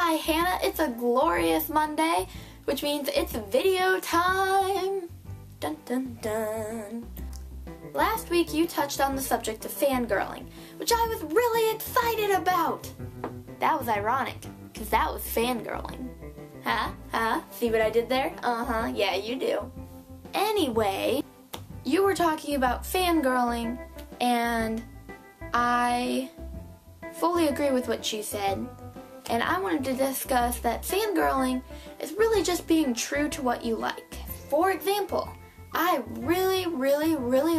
Hi Hannah, it's a glorious Monday, which means it's video time! Dun dun dun. Last week you touched on the subject of fangirling, which I was really excited about! That was ironic, because that was fangirling. Huh? See what I did there? Uh-huh, yeah you do. Anyway, you were talking about fangirling, and I fully agree with what you said. And I wanted to discuss that fangirling is really just being true to what you like. For example, I really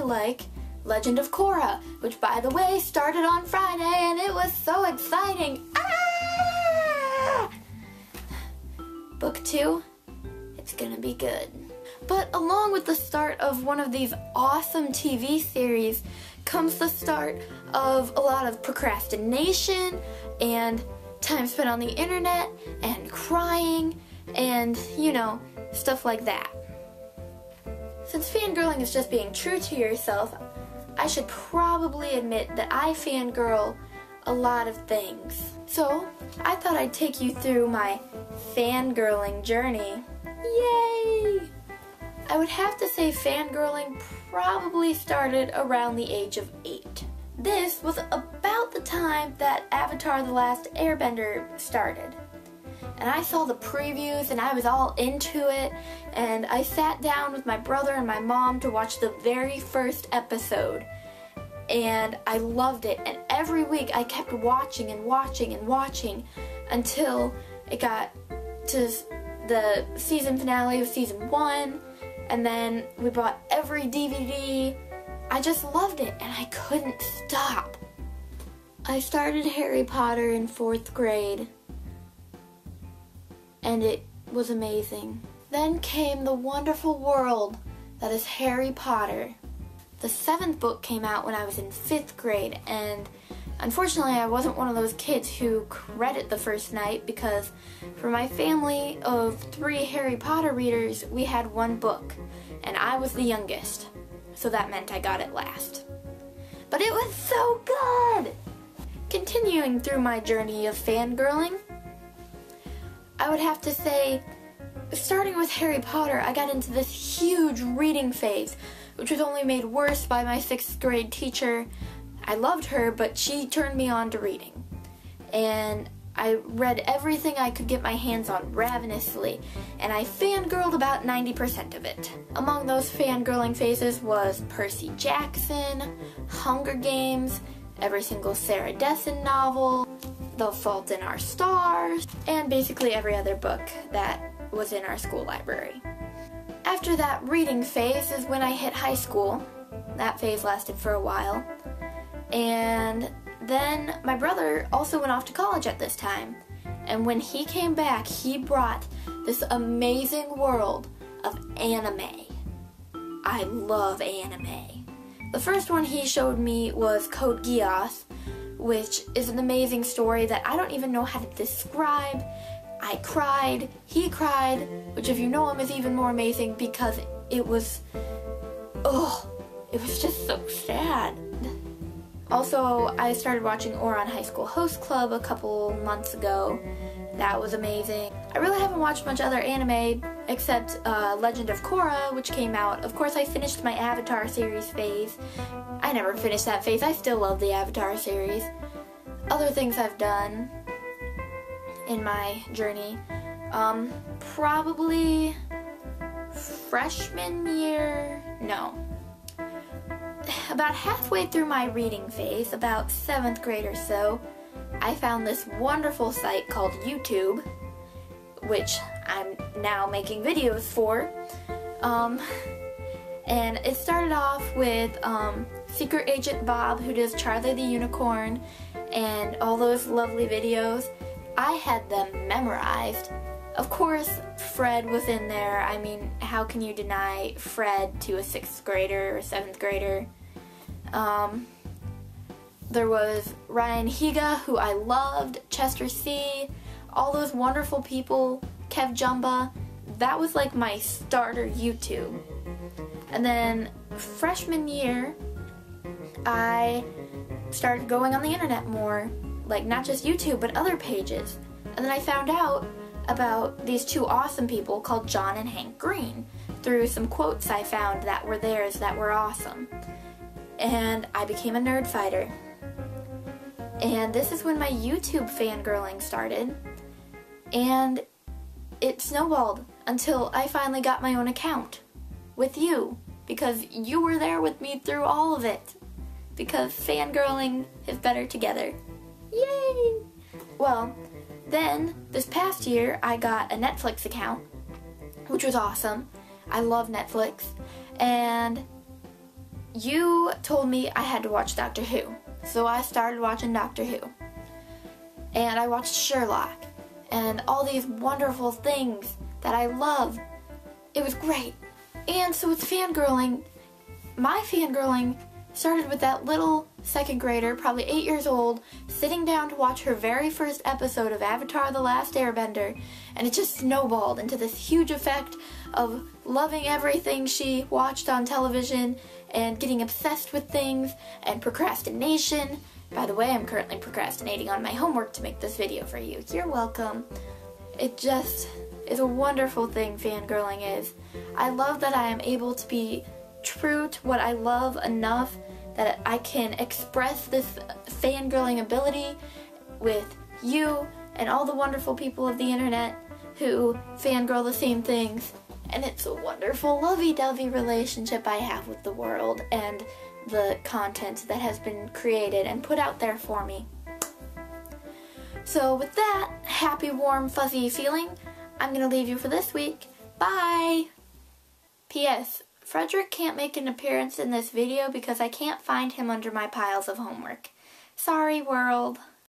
like Legend of Korra, which by the way started on Friday and it was so exciting. Ah! Book 2, it's gonna be good. But along with the start of one of these awesome TV series comes the start of a lot of procrastination and time spent on the internet and crying and, you know, stuff like that. Since fangirling is just being true to yourself, I should probably admit that I fangirl a lot of things. So, I thought I'd take you through my fangirling journey. Yay! I would have to say fangirling probably started around the age of 8. This was about the time that Avatar: The Last Airbender started. And I saw the previews and I was all into it, and I sat down with my brother and my mom to watch the very first episode. And I loved it, and every week I kept watching and watching and watching until it got to the season finale of season 1, and then we bought every DVD. I just loved it, and I couldn't stop. I started Harry Potter in 4th grade, and it was amazing. Then came the wonderful world that is Harry Potter. The 7th book came out when I was in 5th grade, and unfortunately I wasn't one of those kids who read it the first night, because for my family of 3 Harry Potter readers, we had 1 book, and I was the youngest. So that meant I got it last. But it was so good! Continuing through my journey of fangirling, I would have to say, starting with Harry Potter, I got into this huge reading phase, which was only made worse by my 6th grade teacher. I loved her, but she turned me on to reading. And I read everything I could get my hands on ravenously, and I fangirled about 90% of it. Among those fangirling phases was Percy Jackson, Hunger Games, every single Sarah Dessen novel, The Fault in Our Stars, and basically every other book that was in our school library. After that reading phase is when I hit high school. That phase lasted for a while. And then my brother also went off to college at this time, and when he came back, he brought this amazing world of anime. I love anime. The first one he showed me was Code Geass, which is an amazing story that I don't even know how to describe. I cried, he cried, which if you know him is even more amazing because it was just so sad. Also, I started watching Ouran High School Host Club a couple months ago. That was amazing. I really haven't watched much other anime except Legend of Korra, which came out. Of course, I finished my Avatar series phase. I never finished that phase. I still love the Avatar series. Other things I've done in my journey, probably freshman year, no. About halfway through my reading phase, about 7th grade or so, I found this wonderful site called YouTube, which I'm now making videos for. And it started off with Secret Agent Bob, who does Charlie the Unicorn, and all those lovely videos. I had them memorized. Of course, Fred was in there. I mean, how can you deny Fred to a 6th grader or 7th grader? There was Ryan Higa, who I loved, Chester C, all those wonderful people, Kev Jumba. That was like my starter YouTube. And then freshman year, I started going on the internet more, like not just YouTube, but other pages. And then I found out about these two awesome people called John and Hank Green through some quotes I found that were theirs that were awesome. And I became a nerd fighter. And this is when my YouTube fangirling started. And it snowballed until I finally got my own account with you, because you were there with me through all of it. Because fangirling is better together. Yay! Well, then this past year I got a Netflix account, which was awesome. I love Netflix. And you told me I had to watch Doctor Who. So I started watching Doctor Who. And I watched Sherlock. And all these wonderful things that I love. It was great. And so with fangirling, my fangirling started with that little second grader, probably 8 years old, sitting down to watch her very first episode of Avatar: The Last Airbender, and it just snowballed into this huge effect of loving everything she watched on television and getting obsessed with things and procrastination. By the way, I'm currently procrastinating on my homework to make this video for you. You're welcome. It just is a wonderful thing fangirling is. I love that I am able to be true to what I love enough that I can express this fangirling ability with you and all the wonderful people of the internet who fangirl the same things. And it's a wonderful lovey-dovey relationship I have with the world and the content that has been created and put out there for me. So with that happy, warm, fuzzy feeling, I'm going to leave you for this week. Bye! P.S. Frederick can't make an appearance in this video because I can't find him under my piles of homework. Sorry, world.